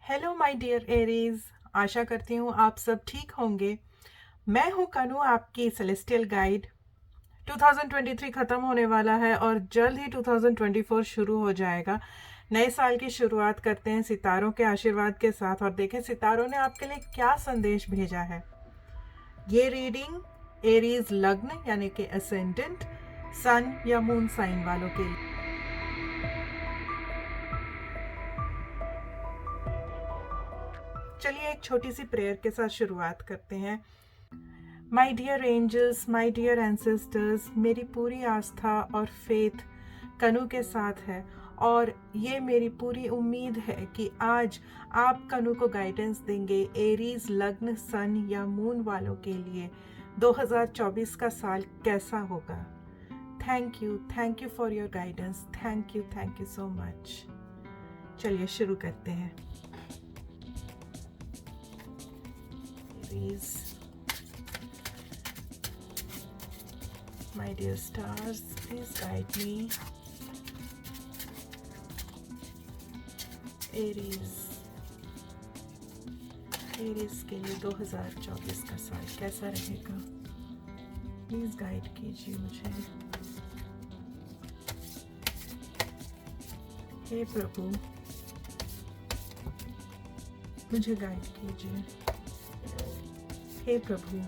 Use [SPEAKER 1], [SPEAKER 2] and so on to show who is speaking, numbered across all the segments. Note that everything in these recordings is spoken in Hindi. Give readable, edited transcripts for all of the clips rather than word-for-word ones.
[SPEAKER 1] Hello my dear Aries. आशा करती हूँ आप सब ठीक होंगे। मैं हूँ कनु, आपकी सेलेस्टियल गाइड। 2023 ख़त्म होने वाला है और जल्द ही 2024 शुरू हो जाएगा। नए साल की शुरुआत करते हैं सितारों के आशीर्वाद के साथ और देखें सितारों ने आपके लिए क्या संदेश भेजा है। ये रीडिंग एरीज लग्न यानी कि असेंडेंट, सन या मून साइन वालों के लिए। चलिए एक छोटी सी प्रेयर के साथ शुरुआत करते हैं। My dear angels, my dear ancestors, मेरी पूरी आस्था और फेथ कनु के साथ है और ये मेरी पूरी उम्मीद है कि आज आप कनु को गाइडेंस देंगे एरीज लग्न, सन या मून वालों के लिए 2024 का साल कैसा होगा। Thank you for your guidance. Thank you so much. चलिए शुरू करते हैं। Aries, my dear stars, please guide me. Aries के लिए 2024 का साल कैसा रहेगा, प्लीज गाइड कीजिए मुझे। हे प्रभु, मुझे गाइड कीजिए। हे प्रभु,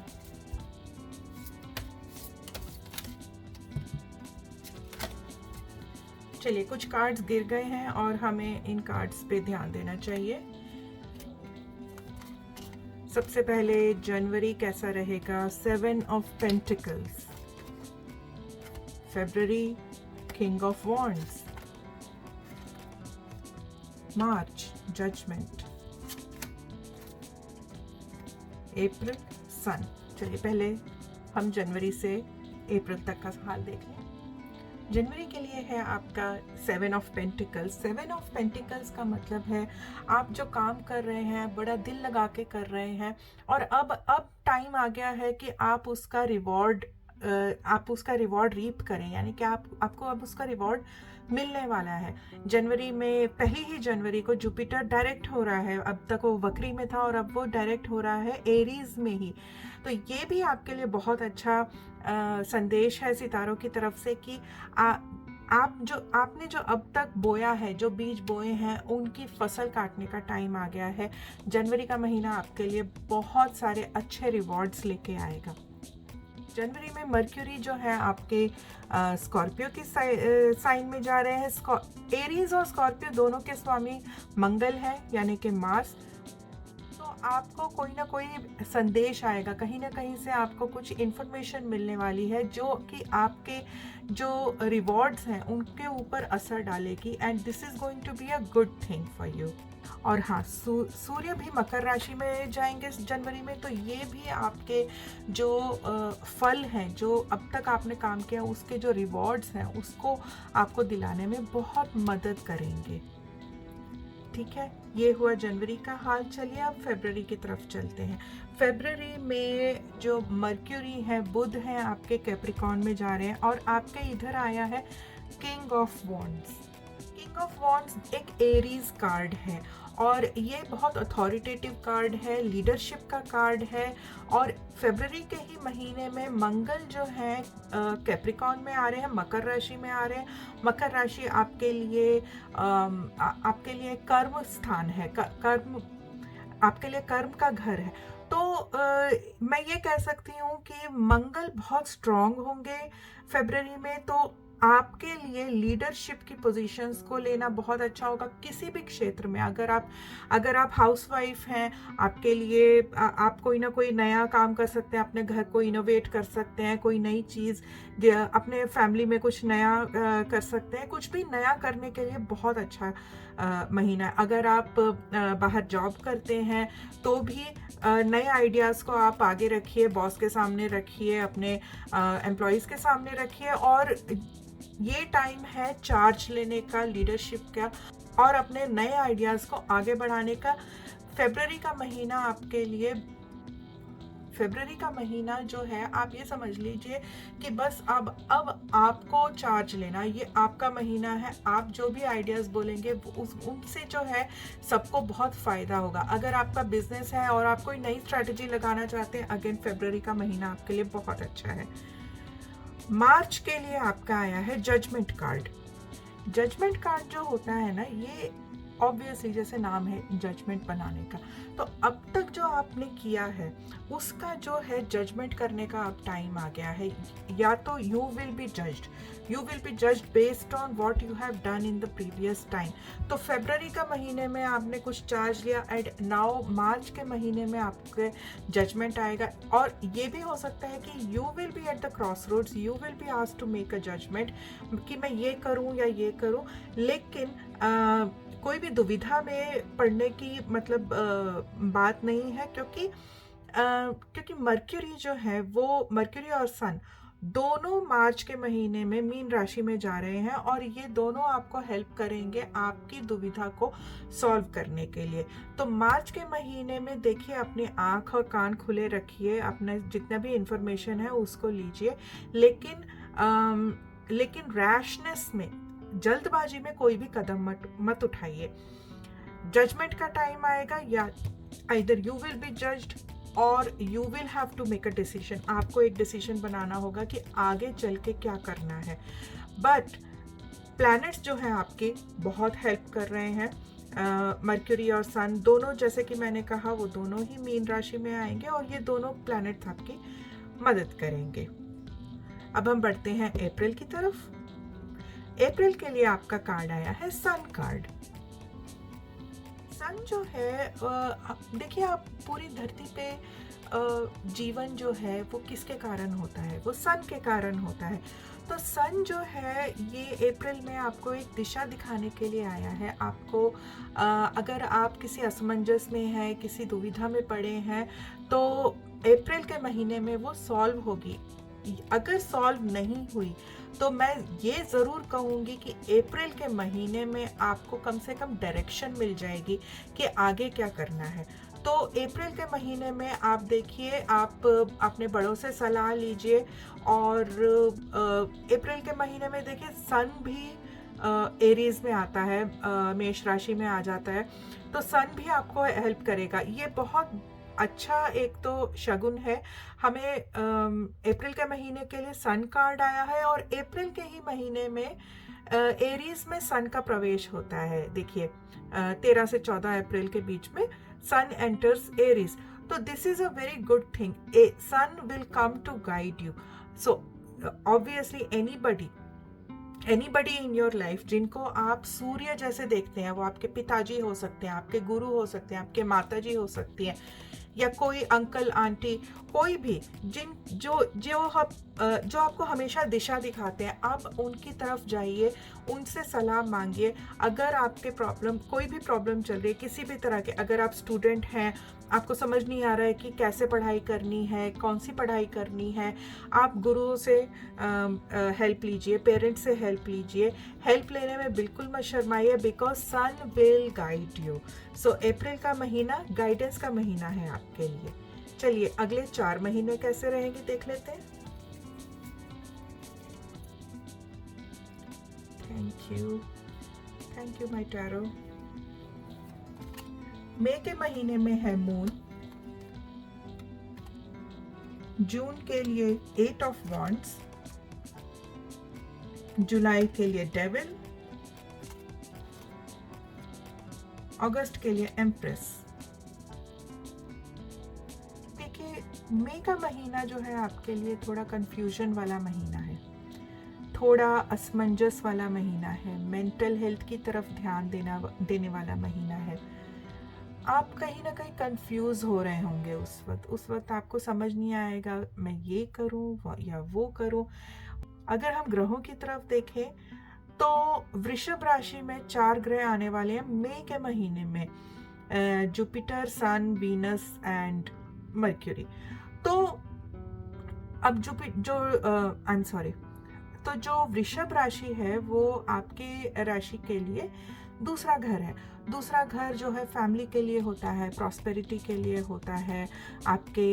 [SPEAKER 1] चलिए कुछ कार्ड्स गिर गए हैं और हमें इन कार्ड्स पे ध्यान देना चाहिए। सबसे पहले जनवरी कैसा रहेगा, 7 ऑफ पेंटिकल्स। फरवरी किंग ऑफ वॉन्ड्स। मार्च जजमेंट। अप्रैल सन। चलिए पहले हम जनवरी से अप्रैल तक का हाल देख लें। जनवरी के लिए है आपका 7 ऑफ पेंटिकल्स। 7 ऑफ पेंटिकल्स का मतलब है आप जो काम कर रहे हैं बड़ा दिल लगा के कर रहे हैं और अब टाइम आ गया है कि आप उसका रिवॉर्ड रीप करें, यानी कि आपको अब उसका रिवॉर्ड मिलने वाला है। जनवरी में पहली ही जनवरी को जुपिटर डायरेक्ट हो रहा है। अब तक वो वक्री में था और अब वो डायरेक्ट हो रहा है एरीज में ही। तो ये भी आपके लिए बहुत अच्छा संदेश है सितारों की तरफ से कि आपने जो अब तक बोया है, जो बीज बोए हैं, उनकी फसल काटने का टाइम आ गया है। जनवरी का महीना आपके लिए बहुत सारे अच्छे रिवॉर्ड्स लेके आएगा। जनवरी में मर्क्यूरी जो है आपके स्कॉर्पियो की साइन में जा रहे हैं। एरीज और स्कॉर्पियो दोनों के स्वामी मंगल है, यानी कि मार्स। तो आपको कोई ना कोई संदेश आएगा, कहीं ना कहीं से आपको कुछ इन्फॉर्मेशन मिलने वाली है जो कि आपके जो रिवॉर्ड्स हैं उनके ऊपर असर डालेगी and this is going to be a good thing for you. और हाँ, सूर्य भी मकर राशि में जाएंगे जनवरी में, तो ये भी आपके जो फल हैं, जो अब तक आपने काम किया उसके जो रिवॉर्ड्स हैं उसको आपको दिलाने में बहुत मदद करेंगे। ठीक है, ये हुआ जनवरी का हाल। चलिए अब फरवरी की तरफ चलते हैं। फरवरी में जो मर्क्यूरी है, बुध है, आपके कैप्रिकॉर्न में जा रहे हैं और आपके इधर आया है king of wands. King of wands एक एरीज कार्ड है और ये बहुत अथॉरिटेटिव कार्ड है, लीडरशिप का कार्ड है। और फरवरी के ही महीने में मंगल जो है कैप्रिकॉर्न में आ रहे हैं, मकर राशि में आ रहे हैं। मकर राशि आपके लिए कर्म स्थान है, कर्म आपके लिए कर्म का घर है। तो मैं ये कह सकती हूँ कि मंगल बहुत स्ट्रांग होंगे फरवरी में, तो आपके लिए लीडरशिप की पोजीशंस को लेना बहुत अच्छा होगा किसी भी क्षेत्र में। अगर आप हाउसवाइफ हैं, आपके लिए आप कोई ना कोई नया काम कर सकते हैं, अपने घर को इनोवेट कर सकते हैं, कोई नई चीज़ अपने फैमिली में कुछ नया कर सकते हैं। कुछ भी नया करने के लिए बहुत अच्छा महीना है। अगर आप बाहर जॉब करते हैं तो भी नए आइडियाज़ को आप आगे रखिए, बॉस के सामने रखिए, अपने एम्प्लॉयज़ के सामने रखिए। और ये टाइम है चार्ज लेने का, लीडरशिप का और अपने नए आइडियाज़ को आगे बढ़ाने का। फरवरी का महीना आपके लिए फरवरी का महीना जो है आप ये समझ लीजिए कि बस अब आपको चार्ज लेना, ये आपका महीना है। आप जो भी आइडियाज़ बोलेंगे उनसे जो है सबको बहुत फ़ायदा होगा। अगर आपका बिजनेस है और आप कोई नई स्ट्रैटेजी लगाना चाहते हैं, अगेन फरवरी का महीना आपके लिए बहुत अच्छा है। मार्च के लिए आपका आया है जजमेंट कार्ड। जजमेंट कार्ड जो होता है ना, ये ऑब्वियसली जैसे नाम है जजमेंट बनाने का, तो अब तक जो आपने किया है उसका जो है जजमेंट करने का अब टाइम आ गया है। या तो you will be judged based on what you have done in the previous time. तो फरवरी का महीने में आपने कुछ चार्ज लिया एंड नाउ मार्च के महीने में आपके जजमेंट आएगा। और ये भी हो सकता है कि you will be at the cross roads, you will be asked to make a judgment कि मैं ये करूं या ये करूं। लेकिन कोई भी दुविधा में पड़ने की मतलब बात नहीं है, क्योंकि मर्क्यूरी जो है वो, मर्क्यूरी और सन दोनों मार्च के महीने में मीन राशि में जा रहे हैं और ये दोनों आपको हेल्प करेंगे आपकी दुविधा को सॉल्व करने के लिए। तो मार्च के महीने में देखिए, अपनी आँख और कान खुले रखिए, अपना जितना भी इंफॉर्मेशन है उसको लीजिए, लेकिन रैशनेस में, जल्दबाजी में कोई भी कदम मत उठाइए। जजमेंट का टाइम आएगा, या either you will be judged और you will have to make a decision. आपको एक डिसीजन बनाना होगा कि आगे चल के क्या करना है। बट प्लैनेट्स जो हैं आपके बहुत हेल्प कर रहे हैं। मर्क्यूरी और सन दोनों, जैसे कि मैंने कहा, वो दोनों ही मीन राशि में आएंगे और ये दोनों प्लैनेट्स आपकी मदद करेंगे। अब हम बढ़ते हैं अप्रैल की तरफ। अप्रैल के लिए आपका कार्ड आया है सन कार्ड। सन जो है, देखिए, आप पूरी धरती पे जीवन जो है वो किसके कारण होता है? वो सन के कारण होता है। तो सन जो है ये अप्रैल में आपको एक दिशा दिखाने के लिए आया है। आपको अगर आप किसी असमंजस में हैं, किसी दुविधा में पड़े हैं, तो अप्रैल के महीने में वो सॉल्व होगी। अगर सॉल्व नहीं हुई तो मैं ये ज़रूर कहूँगी कि अप्रैल के महीने में आपको कम से कम डायरेक्शन मिल जाएगी कि आगे क्या करना है। तो अप्रैल के महीने में आप देखिए, आप अपने बड़ों से सलाह लीजिए। और अप्रैल के महीने में देखिए, सन भी एरीज में आता है, मेष राशि में आ जाता है, तो सन भी आपको हेल्प करेगा। ये बहुत अच्छा एक तो शगुन है। हमें अप्रैल के महीने के लिए सन कार्ड आया है और अप्रैल के ही महीने में एरीज में सन का प्रवेश होता है। देखिए, 13 से 14 अप्रैल के बीच में सन एंटर्स एरीज। तो this is a very good thing. Sun will come to guide you. So obviously anybody in your life जिनको आप सूर्य जैसे देखते हैं, वो आपके पिताजी हो सकते हैं, आपके गुरु हो सकते हैं, आपके माताजी हो सकती हैं, या कोई अंकल आंटी, कोई भी जो आपको हमेशा दिशा दिखाते हैं, आप उनकी तरफ जाइए, उनसे सलाह मांगिए। अगर आपके कोई भी प्रॉब्लम चल रही है किसी भी तरह के, अगर आप स्टूडेंट हैं, आपको समझ नहीं आ रहा है कि कैसे पढ़ाई करनी है, कौन सी पढ़ाई करनी है, आप गुरुओं से हेल्प लीजिए, पेरेंट्स से हेल्प लीजिए। हेल्प लेने में बिल्कुल मत शर्माइए, because sun will guide you. So April का महीना गाइडेंस का महीना है आपके लिए। चलिए, अगले 4 महीने कैसे रहेंगे देख लेते हैं। Thank you my tarot. मई के महीने में है मून, जून के लिए 8 ऑफ वॉन्ड्स, जुलाई के लिए डेविल, अगस्त के लिए एम्प्रेस। देखिए, मई का महीना जो है आपके लिए थोड़ा कंफ्यूजन वाला महीना है, थोड़ा असमंजस वाला महीना है, मेंटल हेल्थ की तरफ ध्यान देने वाला महीना है। आप कहीं ना कहीं कंफ्यूज हो रहे होंगे उस वक्त आपको समझ नहीं आएगा मैं ये करूं या वो करूं। अगर हम ग्रहों की तरफ देखें तो वृषभ राशि में 4 ग्रह आने वाले हैं मई के महीने में, Jupiter, sun, Venus and Mercury. तो अब तो जो वृषभ राशि है वो आपके राशि के लिए दूसरा घर है। दूसरा घर जो है फैमिली के लिए होता है, प्रॉस्पेरिटी के लिए होता है, आपके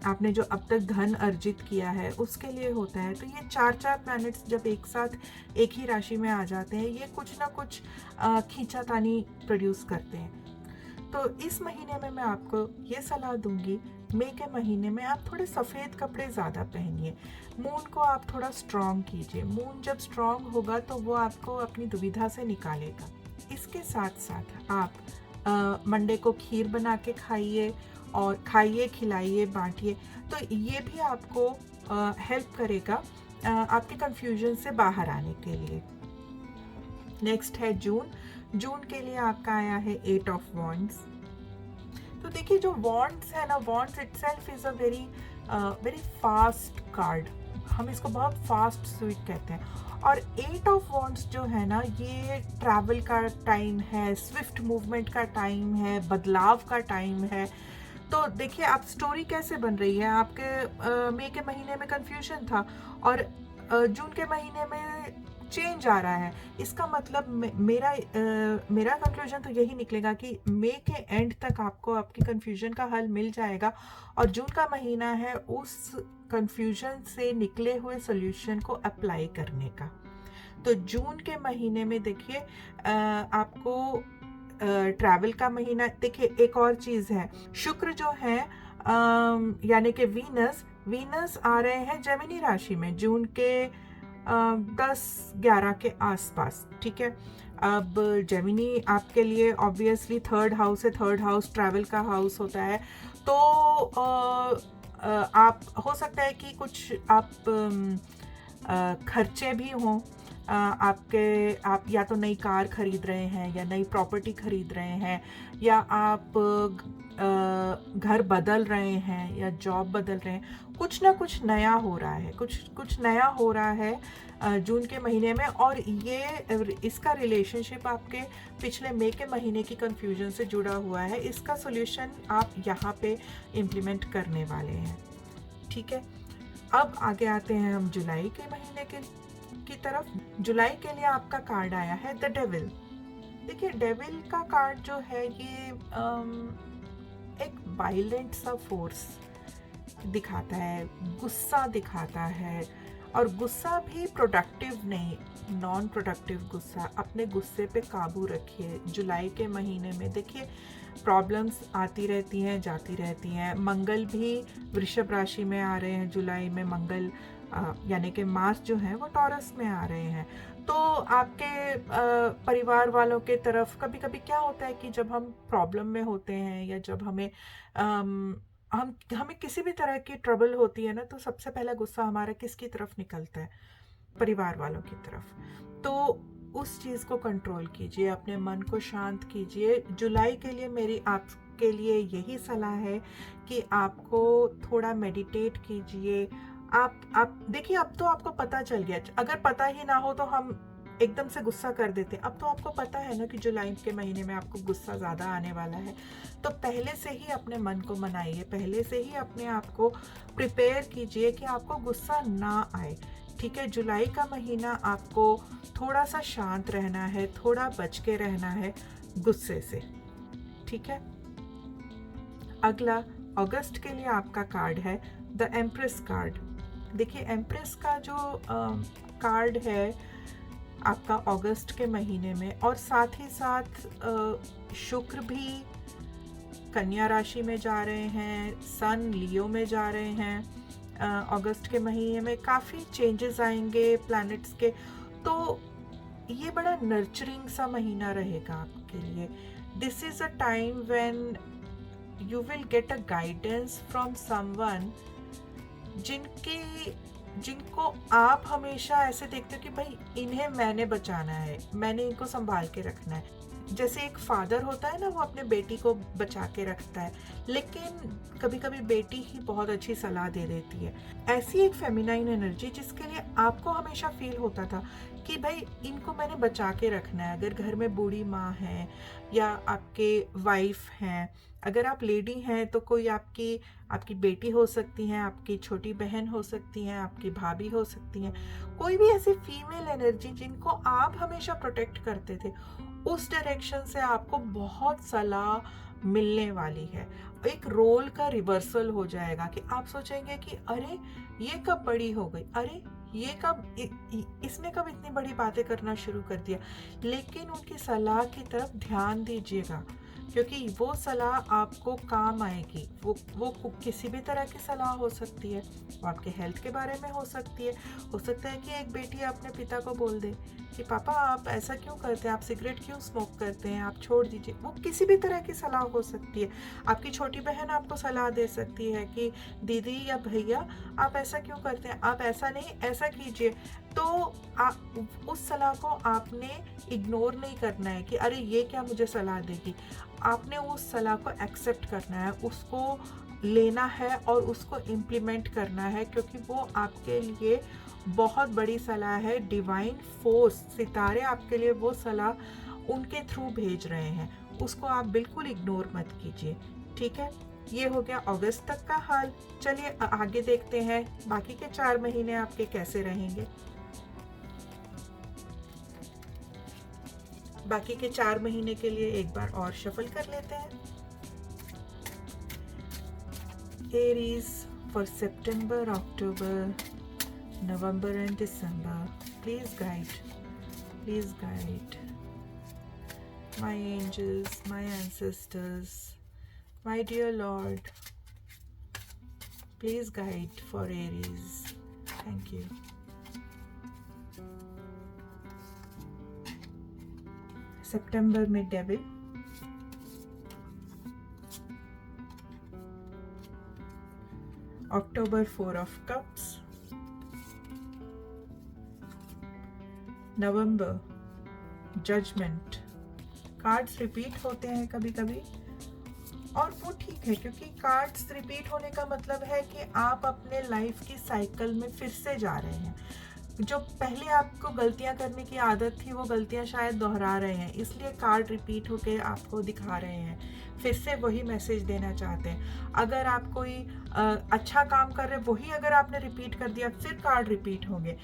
[SPEAKER 1] आपने जो अब तक धन अर्जित किया है उसके लिए होता है। तो ये 4 प्लैनेट्स जब एक साथ एक ही राशि में आ जाते हैं, ये कुछ ना कुछ खींचातानी प्रोड्यूस करते हैं। तो इस महीने में मैं आपको ये सलाह दूंगी, मई के महीने में आप थोड़े सफ़ेद कपड़े ज़्यादा पहनिए। मून को आप थोड़ा स्ट्रॉन्ग कीजिए। मून जब स्ट्रॉन्ग होगा तो वो आपको अपनी दुविधा से निकालेगा। इसके साथ साथ आप मंडे को खीर बना के खाइए और खाइए, खिलाइए, बांटिए। तो ये भी आपको हेल्प करेगा आपके कंफ्यूजन से बाहर आने के लिए। नेक्स्ट है जून। जून के लिए आपका आया है 8 ऑफ वॉन्ड्स। तो देखिए जो वॉन्ड्स है ना, wands itself is a very fast card. हम इसको बहुत फास्ट स्वीट कहते हैं। और 8 ऑफ वॉन्ड्स जो है ना, ये ट्रैवल का टाइम है, स्विफ्ट मूवमेंट का टाइम है, बदलाव का टाइम है। तो देखिए आप स्टोरी कैसे बन रही है। आपके मई के महीने में कंफ्यूजन था और जून के महीने में चेंज आ रहा है। इसका मतलब मेरा कंक्लूजन तो यही निकलेगा कि मई के एंड तक आपको आपकी कंफ्यूजन का हल मिल जाएगा और जून का महीना है उस कंफ्यूजन से निकले हुए सॉल्यूशन को अप्लाई करने का। तो जून के महीने में देखिए आपको ट्रैवल का महीना। देखिए एक और चीज़ है, शुक्र जो है यानी कि वीनस आ रहे हैं जेमिनी राशि में जून के 10-11 के आसपास, ठीक है। अब जेमिनी आपके लिए ऑब्वियसली 3rd हाउस है। 3rd हाउस ट्रैवल का हाउस होता है। तो आप हो सकता है कि कुछ आप खर्चे भी हों। आप या तो नई कार खरीद रहे हैं या नई प्रॉपर्टी खरीद रहे हैं या आप घर बदल रहे हैं या जॉब बदल रहे हैं। कुछ ना कुछ नया हो रहा है, कुछ नया हो रहा है जून के महीने में। और ये इसका रिलेशनशिप आपके पिछले मई के महीने की कंफ्यूजन से जुड़ा हुआ है। इसका सॉल्यूशन आप यहाँ पे इम्प्लीमेंट करने वाले हैं, ठीक है। अब आगे आते हैं हम जुलाई के महीने की तरफ। जुलाई के लिए आपका कार्ड आया है द डेविल। देखिए डेविल का कार्ड जो है ये एक वायलेंट सा फोर्स दिखाता है, गुस्सा दिखाता है। और गुस्सा भी प्रोडक्टिव नहीं, नॉन प्रोडक्टिव गुस्सा। अपने गुस्से पे काबू रखिए। जुलाई के महीने में देखिए प्रॉब्लम्स आती रहती हैं, जाती रहती हैं। मंगल भी वृषभ राशि में आ रहे हैं जुलाई में। मंगल यानी कि मार्स जो है वो टॉरस में आ रहे हैं। तो आपके परिवार वालों के तरफ कभी कभी क्या होता है कि जब हम प्रॉब्लम में होते हैं या जब हमें किसी भी तरह की ट्रबल होती है ना, तो सबसे पहला गुस्सा हमारा किसकी तरफ निकलता है? परिवार वालों की तरफ। तो उस चीज़ को कंट्रोल कीजिए, अपने मन को शांत कीजिए। जुलाई के लिए मेरी आपके लिए यही सलाह है कि आपको थोड़ा मेडिटेट कीजिए। आप देखिए अब तो आपको पता चल गया। अगर पता ही ना हो तो हम एकदम से गुस्सा कर देते। अब तो आपको पता है ना कि जुलाई के महीने में आपको गुस्सा ज़्यादा आने वाला है। तो पहले से ही अपने मन को मनाइए, पहले से ही अपने आप को प्रिपेयर कीजिए कि आपको गुस्सा ना आए, ठीक है। जुलाई का महीना आपको थोड़ा सा शांत रहना है, थोड़ा बच के रहना है गुस्से से, ठीक है। अगला अगस्त के लिए आपका कार्ड है द एम्प्रेस कार्ड। देखिए एम्प्रेस का जो कार्ड है आपका अगस्त के महीने में, और साथ ही साथ शुक्र भी कन्या राशि में जा रहे हैं, सन लियो में जा रहे हैं। अगस्त के महीने में काफ़ी चेंजेस आएंगे प्लैनेट्स के। तो ये बड़ा नर्चरिंग सा महीना रहेगा आपके लिए। This is a time when you will get a guidance from someone जिनको आप हमेशा ऐसे देखते हो कि भाई इन्हें मैंने बचाना है, मैंने इनको संभाल के रखना है। जैसे एक फादर होता है ना, वो अपने बेटी को बचा के रखता है, लेकिन कभी कभी बेटी ही बहुत अच्छी सलाह दे देती है। ऐसी एक फेमिनाइन एनर्जी जिसके लिए आपको हमेशा फील होता था कि भाई इनको मैंने बचा के रखना है। अगर घर में बूढ़ी माँ है या आपके वाइफ हैं, अगर आप लेडी हैं तो कोई आपकी आपकी बेटी हो सकती हैं, आपकी छोटी बहन हो सकती हैं, आपकी भाभी हो सकती हैं, कोई भी ऐसी फीमेल एनर्जी जिनको आप हमेशा प्रोटेक्ट करते थे, उस डायरेक्शन से आपको बहुत सलाह मिलने वाली है। एक रोल का रिवर्सल हो जाएगा कि आप सोचेंगे कि अरे ये कब बड़ी हो गई, अरे ये कब इसने कब इतनी बड़ी बातें करना शुरू कर दिया। लेकिन उनकी सलाह की तरफ ध्यान दीजिएगा, क्योंकि वो सलाह आपको काम आएगी। वो किसी भी तरह की सलाह हो सकती है, वो आपके हेल्थ के बारे में हो सकती है। हो सकता है कि एक बेटी अपने पिता को बोल दे कि पापा आप ऐसा क्यों करते हैं, आप सिगरेट क्यों स्मोक करते हैं, आप छोड़ दीजिए। वो किसी भी तरह की सलाह हो सकती है। आपकी छोटी बहन आपको सलाह दे सकती है कि दीदी या भैया आप ऐसा क्यों करते हैं, आप ऐसा नहीं ऐसा कीजिए। तो उस सलाह को आपने इग्नोर नहीं करना है कि अरे ये क्या मुझे सलाह देगी। आपने उस सलाह को एक्सेप्ट करना है, उसको लेना है और उसको इम्प्लीमेंट करना है, क्योंकि वो आपके लिए बहुत बड़ी सलाह है। डिवाइन फोर्स, सितारे आपके लिए वो सलाह उनके थ्रू भेज रहे हैं, उसको आप बिल्कुल इग्नोर मत कीजिए। ठीक है, ये हो गया अगस्त तक का हाल। चलिए आगे देखते हैं बाकी के 4 महीने आपके कैसे रहेंगे। बाकी के 4 महीने के लिए एक बार और शफल कर लेते हैं। Aries for September, October, November and December. Please guide my angels, my ancestors, my dear Lord. Please guide for Aries. Thank you. September में Devil, October 4 of Cups, November judgment. Cards repeat होते हैं कभी कभी, और वो ठीक है, क्योंकि कार्ड्स रिपीट होने का मतलब है कि आप अपने लाइफ की साइकिल में फिर से जा रहे हैं। जो पहले आपको गलतियां करने की आदत थी वो गलतियां शायद दोहरा रहे हैं, इसलिए कार्ड रिपीट होके आपको दिखा रहे हैं, फिर से वही मैसेज देना चाहते हैं। अगर आप कोई अच्छा काम कर रहे हैं, वही अगर आपने रिपीट कर दिया, फिर कार्ड रिपीट होंगे।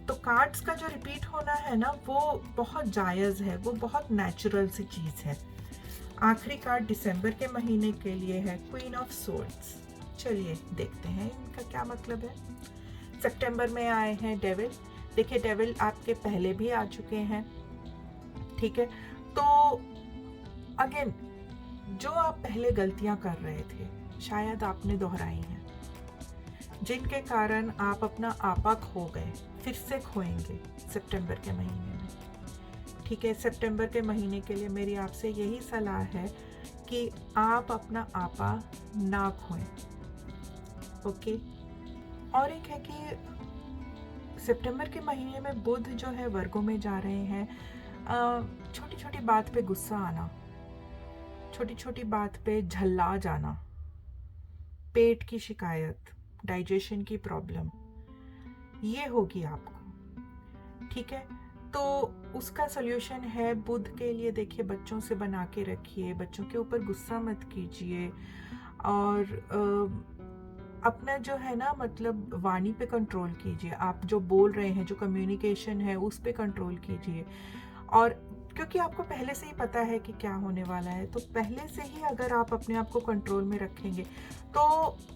[SPEAKER 1] तो कार्ड्स का जो रिपीट होना है ना, वो बहुत जायज़ है, वो बहुत नेचुरल सी चीज़ है। आखिरी कार्ड दिसंबर के महीने के लिए है क्वीन ऑफ सोर्ड्स। चलिए देखते हैं इनका क्या मतलब है। सितंबर में आए हैं डेविल। देखिए डेविल आपके पहले भी आ चुके हैं, ठीक है। तो अगेन जो आप पहले गलतियां कर रहे थे शायद आपने दोहराई हैं, जिनके कारण आप अपना आपा खो गए, फिर से खोएंगे सितंबर के महीने में, ठीक है। सितंबर के महीने के लिए मेरी आपसे यही सलाह है कि आप अपना आपा ना खोएं, ओके। और एक है कि सितंबर के महीने में बुध जो है वर्गों में जा रहे हैं। छोटी छोटी बात पे गुस्सा आना, छोटी छोटी बात पे झल्ला जाना, पेट की शिकायत, डाइजेशन की प्रॉब्लम, ये होगी आपको, ठीक है। तो उसका सल्यूशन है बुध के लिए, देखिए बच्चों से बना के रखिए, बच्चों के ऊपर गुस्सा मत कीजिए, और अपना जो है ना मतलब वाणी पे कंट्रोल कीजिए। आप जो बोल रहे हैं, जो कम्युनिकेशन है उस पे कंट्रोल कीजिए। और क्योंकि आपको पहले से ही पता है कि क्या होने वाला है, तो पहले से ही अगर आप अपने आप को कंट्रोल में रखेंगे तो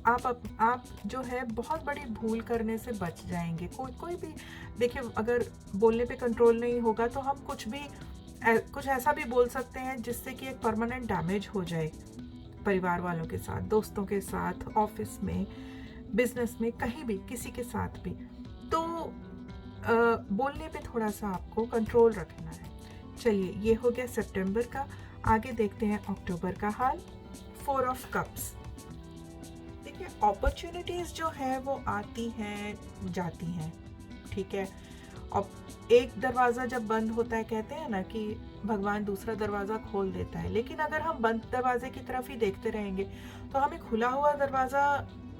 [SPEAKER 1] आप जो है बहुत बड़ी भूल करने से बच जाएंगे। कोई भी देखिए, अगर बोलने पे कंट्रोल नहीं होगा तो हम कुछ ऐसा भी बोल सकते हैं जिससे कि एक परमानेंट डैमेज हो जाए, परिवार वालों के साथ, दोस्तों के साथ, ऑफिस में, बिजनेस में, कहीं भी, किसी के साथ भी। तो बोलने पे थोड़ा सा आपको कंट्रोल रखना है। चलिए ये हो गया सितंबर का। आगे देखते हैं अक्टूबर का हाल। 4 ऑफ कप्स। देखिए अपॉर्चुनिटीज जो है वो आती हैं जाती हैं, ठीक है। अब एक दरवाज़ा जब बंद होता है, कहते हैं ना कि भगवान दूसरा दरवाज़ा खोल देता है, लेकिन अगर हम बंद दरवाजे की तरफ ही देखते रहेंगे तो हमें खुला हुआ दरवाज़ा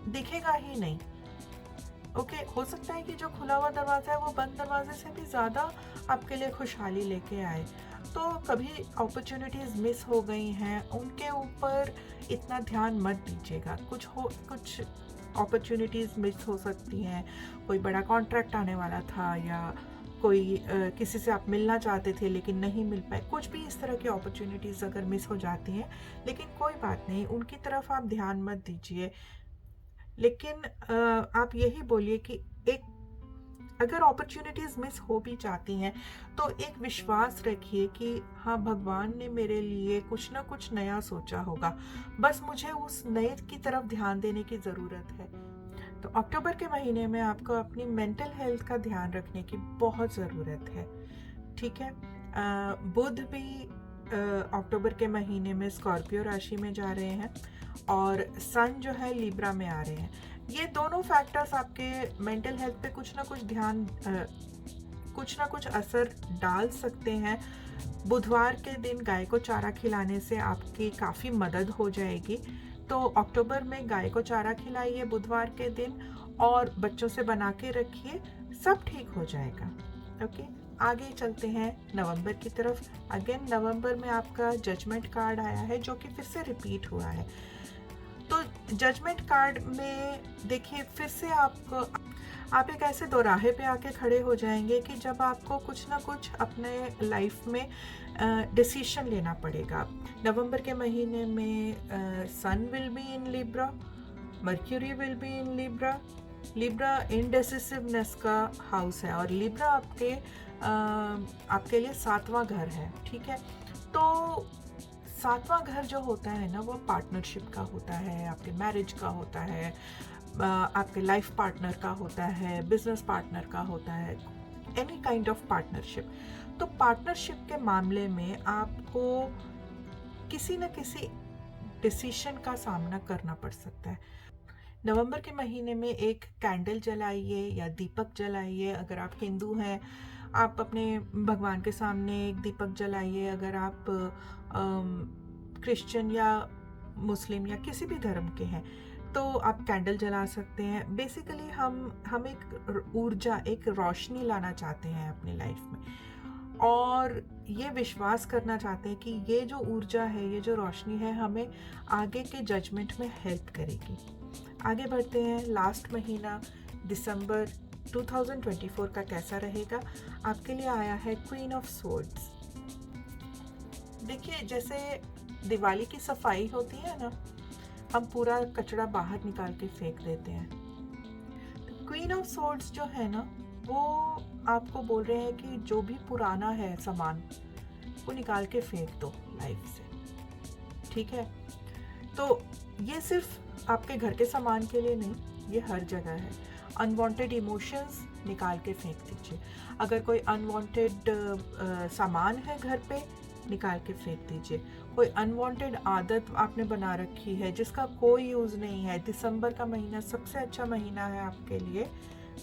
[SPEAKER 1] दिखेगा ही नहीं, ओके, हो सकता है कि जो खुला हुआ दरवाज़ा है वो बंद दरवाजे से भी ज़्यादा आपके लिए खुशहाली लेके आए। तो कभी अपॉर्चुनिटीज़ मिस हो गई हैं, उनके ऊपर इतना ध्यान मत दीजिएगा। कुछ अपॉर्चुनिटीज़ मिस हो सकती हैं, कोई बड़ा कॉन्ट्रैक्ट आने वाला था, या कोई किसी से आप मिलना चाहते थे लेकिन नहीं मिल पाए। कुछ भी इस तरह की अपॉर्चुनिटीज़ अगर मिस हो जाती हैं, लेकिन कोई बात नहीं, उनकी तरफ आप ध्यान मत दीजिए। लेकिन आप यही बोलिए कि एक अगर अपॉर्चुनिटीज़ मिस हो भी जाती हैं तो एक विश्वास रखिए कि हाँ, भगवान ने मेरे लिए कुछ ना कुछ नया सोचा होगा, बस मुझे उस नए की तरफ ध्यान देने की ज़रूरत है। तो अक्टूबर के महीने में आपको अपनी मेंटल हेल्थ का ध्यान रखने की बहुत ज़रूरत है, ठीक है। बुध भी अक्टूबर के महीने में स्कॉर्पियो राशि में जा रहे हैं और सन जो है लिब्रा में आ रहे हैं। ये दोनों फैक्टर्स आपके मेंटल हेल्थ पे कुछ ना कुछ असर डाल सकते हैं। बुधवार के दिन गाय को चारा खिलाने से आपकी काफ़ी मदद हो जाएगी। तो अक्टूबर में गाय को चारा खिलाइए बुधवार के दिन और बच्चों से बना के रखिए, सब ठीक हो जाएगा। ओके, आगे चलते हैं नवंबर की तरफ। अगेन नवंबर में आपका जजमेंट कार्ड आया है जो कि फिर से रिपीट हुआ है। तो जजमेंट कार्ड में देखिए, फिर से आप एक ऐसे दोराहे पे आके खड़े हो जाएंगे कि जब आपको कुछ ना कुछ अपने लाइफ में डिसीजन लेना पड़ेगा। नवंबर के महीने में sun will be in Libra, Mercury will be in Libra. Libra indecisiveness का हाउस है और लिब्रा आपके लिए 7वां घर है, ठीक है। तो 7वां घर जो होता है ना, वो पार्टनरशिप का होता है, आपके मैरिज का होता है, आपके लाइफ पार्टनर का होता है, बिजनेस पार्टनर का होता है, एनी काइंड ऑफ पार्टनरशिप। तो पार्टनरशिप के मामले में आपको किसी न किसी डिसीजन का सामना करना पड़ सकता है। नवंबर के महीने में एक कैंडल जलाइए या दीपक जलाइए। अगर आप हिंदू हैं, आप अपने भगवान के सामने एक दीपक जलाइए। अगर आप क्रिश्चियन या मुस्लिम या किसी भी धर्म के हैं तो आप कैंडल जला सकते हैं। बेसिकली हम एक ऊर्जा, एक रोशनी लाना चाहते हैं अपनी लाइफ में और ये विश्वास करना चाहते हैं कि ये जो ऊर्जा है, ये जो रोशनी है, हमें आगे के जजमेंट में हेल्प करेगी। आगे बढ़ते हैं। लास्ट महीना दिसंबर 2024 का कैसा रहेगा? आपके लिए आया है क्वीन ऑफ सोर्ड्स। देखिए, जैसे दिवाली की सफाई होती है ना, हम पूरा कचरा बाहर निकाल के फेंक देते हैं। तो क्वीन ऑफ सोर्ड्स जो है ना, वो आपको बोल रहे हैं कि जो भी पुराना है सामान, वो निकाल के फेंक दो लाइफ से, ठीक है। तो ये सिर्फ आपके घर के सामान के लिए नहीं, ये हर जगह है। अनवांटेड इमोशंस निकाल के फेंक दीजिए। अगर कोई अनवांटेड सामान है घर पे, निकाल के फेंक दीजिए। कोई अनवांटेड आदत आपने बना रखी है जिसका कोई यूज़ नहीं है, दिसंबर का महीना सबसे अच्छा महीना है आपके लिए,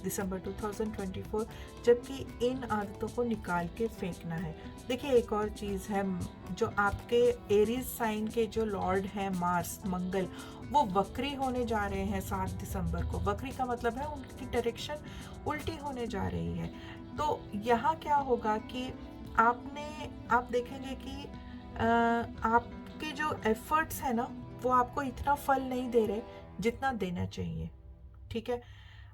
[SPEAKER 1] दिसंबर 2024, जबकि इन आदतों को निकाल के फेंकना है। देखिए, एक और चीज़ है, जो आपके एरीज साइन के जो लॉर्ड हैं मार्स, मंगल, वो वक्री होने जा रहे हैं 7 दिसंबर को। वक्री का मतलब है उनकी डायरेक्शन उल्टी होने जा रही है। तो यहाँ क्या होगा कि आप देखेंगे कि आपके जो एफर्ट्स है ना, वो आपको इतना फल नहीं दे रहे जितना देना चाहिए, ठीक है।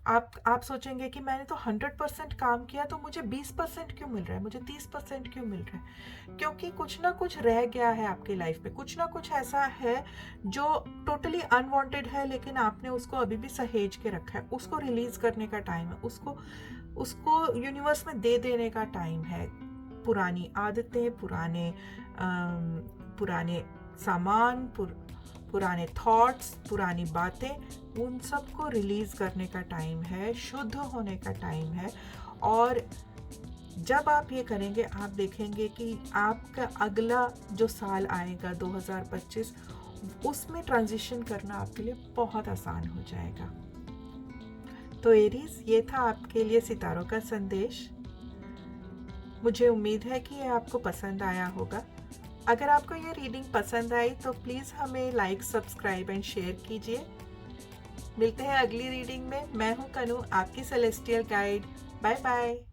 [SPEAKER 1] आप सोचेंगे कि मैंने तो 100% काम किया, तो मुझे 20% क्यों मिल रहा है, मुझे 30% क्यों मिल रहा है? क्योंकि कुछ ना कुछ रह गया है आपकी लाइफ में, कुछ ना कुछ ऐसा है जो टोटली अनवांटेड है, लेकिन आपने उसको अभी भी सहेज के रखा है। उसको रिलीज करने का टाइम है, उसको यूनिवर्स में दे देने का टाइम है। पुरानी आदतें, पुराने सामान, पुराने थॉट्स, पुरानी बातें, उन सब को रिलीज करने का टाइम है, शुद्ध होने का टाइम है। और जब आप ये करेंगे, आप देखेंगे कि आपका अगला जो साल आएगा 2025, उसमें ट्रांजिशन करना आपके लिए बहुत आसान हो जाएगा। तो एरीज, ये था आपके लिए सितारों का संदेश। मुझे उम्मीद है कि ये आपको पसंद आया होगा। अगर आपको ये रीडिंग पसंद आई तो प्लीज़ हमें लाइक, सब्सक्राइब एंड शेयर कीजिए। मिलते हैं अगली रीडिंग में। मैं हूं कनु, आपकी सेलेस्टियल गाइड। Bye bye.